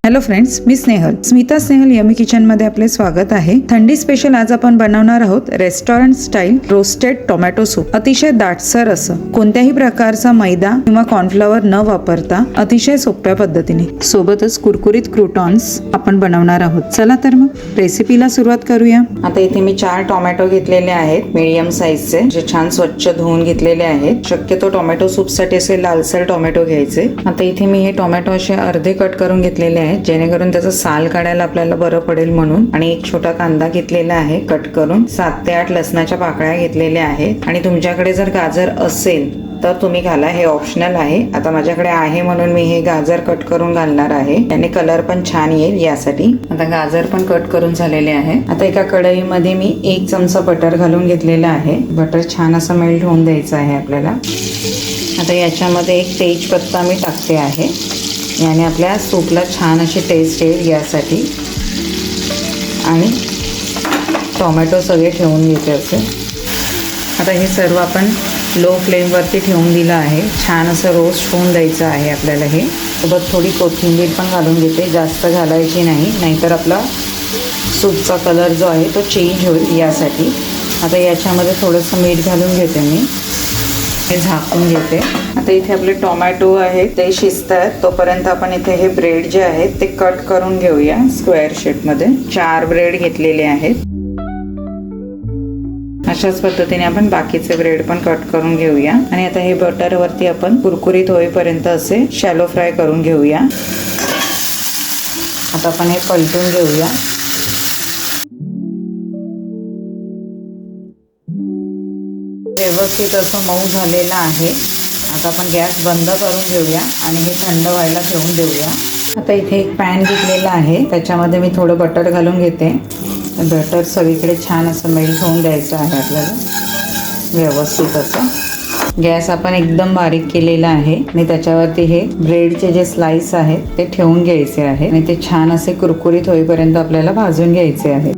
Hello friends, मी Snehal. Smita Snehal yummy kitchen मध्ये आपले स्वागत आहे. थंडी स्पेशल आज आपण बनवणार आहोत restaurant style roasted tomato soup. अतिशय दाटसर असं, कोणत्याही प्रकारचा मैदा किंवा कॉर्नफ्लॉवर न वापरता अतिशय सोप्या पद्धतीने, सोबतच कुरकुरीत क्रूटॉन्स आपण बनवणार आहोत. चला तर मग रेसिपीला सुरुवात करूया. आता इथे मी 4 टोमॅटो घेतलेले आहेत मीडियम साईजचे, जे छान स्वच्छ धुवून घेतलेले आहेत. शक्यतो टोमॅटो सूप साठी असे लालसर टोमॅटो घ्यायचे. आता इथे मी हे टोमॅटो असे अर्धे कट करून घेतलेले आहेत, जेणेकरून त्याचं साल काढायला आपल्याला बरं पडेल म्हणून. आणि एक छोटा कांदा घेतलेला आहे कट करून. 7 ते 8 लसणाच्या पाकळ्या घेतलेल्या आहेत. आणि तुमच्याकडे जर गाजर असेल तर तुम्ही घाला, हे ऑप्शनल आहे. आता माझ्याकडे आहे म्हणून मी हे गाजर कट करून घालणार आहे, त्याने कलर पण छान येईल यासाठी. आता गाजर पण कट करून झालेले आहे. आता एका कढईमध्ये मी 1 चमचा बटर घालून घेतलेला आहे. बटर छान असं मेल्ट होऊन द्यायचं आहे आपल्याला. आता याच्यामध्ये 1 तेजपत्ता मी टाकते आहे, याने आपल्या सूपला छान अशी टेस्ट येईल यासाठी. आणि टोमॅटो सगळे ठेवून घेते असे. आता हे सर्व आपण लो फ्लेमवरती ठेवून दिलं आहे. छान असं रोस्ट होऊन द्यायचं आहे आपल्याला. हे सोबत थोडी कोथिंबीर पण घालून घेते, जास्त घालायची नाही, नाहीतर आपला सूपचा कलर जो आहे तो चेंज होईल यासाठी. आता याच्यामध्ये थोडंसं मीठ घालून घेते मी, हे झाकून घेते. आता इथे आपले टोमॅटो आहेत ते शिजतात, तोपर्यंत आपण इथे हे ब्रेड जे आहेत ते कट करून घेऊया स्क्वेअर शेपमध्ये. 4 ब्रेड घेतलेले आहेत. अशाच पद्धतीने आपण बाकीचे ब्रेड पण कट करून घेऊया. आणि आता हे बटर वरती आपण कुरकुरीत होईपर्यंत असे शॅलो फ्राय करून घेऊया. आता आपण हे पलटून घेऊया. व्यवस्थित असं मऊ झालेलं आहे. आता आपण गॅस बंद करून घेऊया आणि हे थंड व्हायला ठेवून देऊया. आता इथे एक पॅन घेतलेला आहे, त्याच्यामध्ये मी थोडं बटर घालून घेते. बटर सगळीकडे छान असं मेल्ट होऊन द्यायचं आहे आपल्याला व्यवस्थित असं. गॅस आपण एकदम बारीक केलेला आहे आणि त्याच्यावरती हे ब्रेडचे जे स्लाइस आहेत ते ठेवून घ्यायचे आहे आणि ते छान असे कुरकुरीत होईपर्यंत आपल्याला भाजून घ्यायचे आहे.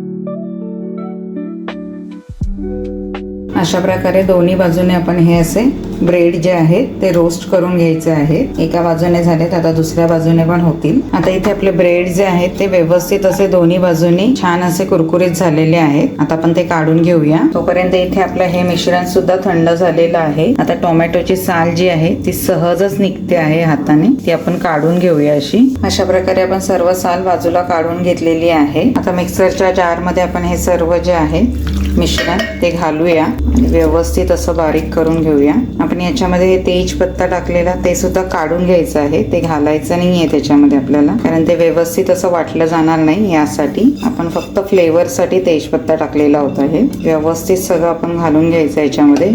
अशा प्रकारे दोन्ही बाजूने आपण हे असे ब्रेड जे आहेत ते रोस्ट करून घ्यायचे आहेत. एका बाजूने झालेत, आता दुसऱ्या बाजूने पण होतील. आता इथे आपले ब्रेड जे आहेत ते व्यवस्थित असे दोन्ही बाजूनी छान असे कुरकुरीत झालेले आहेत. आता आपण ते काढून घेऊया. तोपर्यंत इथे आपलं हे मिश्रण सुद्धा थंड झालेलं आहे. आता टोमॅटोची साल जी आहे ती सहजच निघते आहे हाताने, ती आपण काढून घेऊया अशी. अशा प्रकारे आपण सर्व साल बाजूला काढून घेतलेली आहे. आता मिक्सरच्या जार मध्ये आपण हे सर्व जे आहे मिश्रण ते घालूया आणि व्यवस्थित असं बारीक करून घेऊया. आपण याच्यामध्ये हे तेजपत्ता टाकलेला ते सुद्धा काढून घ्यायचं आहे, ते घालायचं नाहीये त्याच्यामध्ये आपल्याला, कारण ते व्यवस्थित असं वाटलं जाणार नाही. यासाठी आपण फक्त फ्लेवर साठी तेजपत्ता टाकलेला होता. हे व्यवस्थित सगळं आपण घालून घ्यायचं याच्यामध्ये.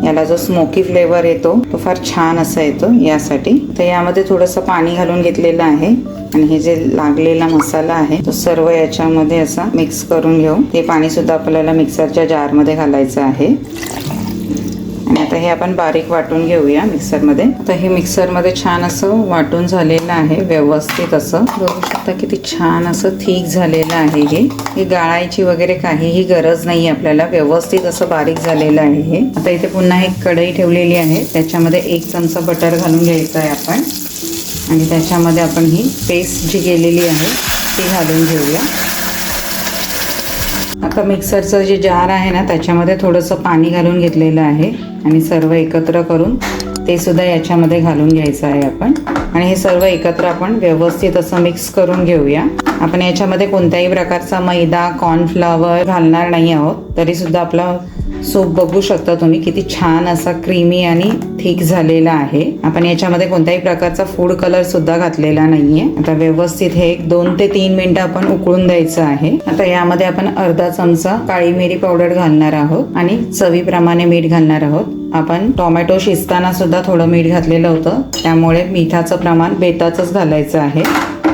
याला जो स्मोकी फ्लेवर येतो तो फार छान असा येतो यासाठी. तर यामध्ये थोडंसं पाणी घालून घेतलेलं आहे आणि हे जे लागलेला मसाला आहे तो सर्व याच्यामध्ये असा मिक्स करून घेऊ. ते पाणी सुद्धा आपल्याला मिक्सरच्या जार मध्ये घालायचं आहे. आणि आता हे आपण बारीक वाटून घेऊया मिक्सरमध्ये. आता हे मिक्सरमध्ये छान असं वाटून झालेलं आहे व्यवस्थित असं. बघू शकता किती छान असं थिक झालेलं आहे. हे गाळायची वगैरे काहीही गरज नाही आपल्याला, व्यवस्थित असं बारीक झालेलं आहे हे. आता इथे पुन्हा एक कढई ठेवलेली आहे, त्याच्यामध्ये 1 चमचा बटर घालून घ्यायचं आहे आपण. आणि त्याच्यामध्ये आपण ही पेस्ट जी केलेली आहे ती घालून घेऊया. आता मिक्सरचं जे जार आहे ना त्याच्यामध्ये थोडंसं पाणी घालून घेतलेलं आहे आणि सर्व एकत्र करून ते सुद्धा याच्यामध्ये घालून घ्यायचं आहे आपण. आणि हे सर्व एकत्र आपण व्यवस्थित असं मिक्स करून घेऊया. आपण याच्यामध्ये कोणत्याही प्रकारचा मैदा कॉर्नफ्लॉवर घालणार नाही आहोत, तरी सुद्धा आपला सूप बघू शकता तुम्ही किती छान असा क्रीमी आणि थिक झालेला आहे. आपण याच्यामध्ये कोणत्याही प्रकारचा फूड कलर सुद्धा घातलेला नाहीये. आता व्यवस्थित हे 2 ते 3 मिनिटं आपण उकळून द्यायचं आहे. आता यामध्ये आपण अर्धा चमचा काळी मिरी पावडर घालणार आहोत आणि चवीप्रमाणे मीठ घालणार आहोत. आपण टोमॅटो शिजताना सुद्धा थोडं मीठ घातलेलं होतं, त्यामुळे मिठाचं प्रमाण बेताचंच घालायचं आहे.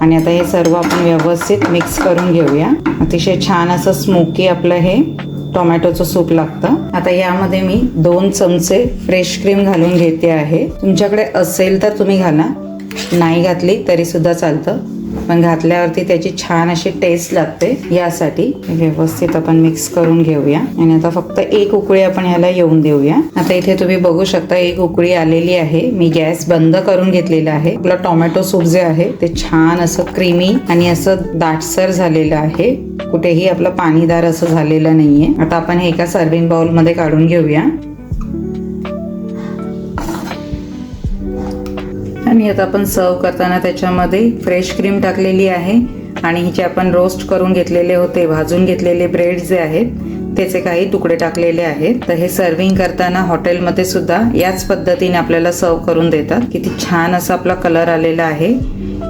आणि आता हे सर्व आपण व्यवस्थित मिक्स करून घेऊया. अतिशय छान असं स्मोकी आपलं हे टोमॅटोचं सूप लागतं. आता यामध्ये मी 2 चमचे फ्रेश क्रीम घालून घेते आहे. तुमच्याकडे असेल तर तुम्ही घाला, नाही घातली तरी सुद्धा चालतं. पण घातल्यावरती त्याची छान अशी टेस्ट लागते. यासाठी व्यवस्थित आपण मिक्स करून घेऊया आणि आता फक्त एक उकळी आपण ह्याला येऊन देऊया. आता इथे तुम्ही बघू शकता एक उकळी आलेली आहे. मी गॅस बंद करून घेतलेला आहे. आपलं टोमॅटो सूप जे आहे ते छान असं क्रीमी आणि असं दाटसर झालेलं आहे. कुठेही आपलं पाणीदार असं झालेलं नाहीये. आता आपण हे एका सर्विंग बाउल मध्ये काढून घेऊया आणि आता आपण सर्व करताना त्याच्यामध्ये फ्रेश क्रीम टाकलेली आहे आणि हिचे आपण रोस्ट करून घेतलेले होते, भाजून घेतलेले ब्रेड जे आहेत त्याचे काही तुकडे टाकलेले आहेत. तर हे सर्विंग करताना हॉटेलमध्ये सुद्धा याच पद्धतीने आपल्याला सर्व करून देतात. किती छान असा आपला कलर आलेला आहे.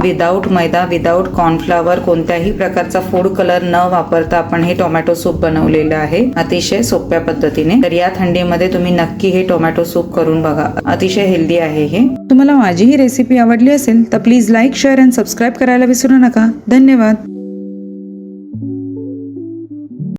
विदाऊट मैदा, विदाऊट कॉर्नफ्लॉवर, कोणत्याही प्रकारचा फूड कलर न वापरता आपण हे टोमॅटो सूप बनवलेलं आहे अतिशय सोप्या पद्धतीने. तर या थंडीमध्ये तुम्ही नक्की हे टोमॅटो सूप करून बघा. अतिशय हेल्दी आहे हे. तुम्हाला माझी ही रेसिपी आवडली असेल तर please like, share and subscribe करायला विसरू नका. धन्यवाद.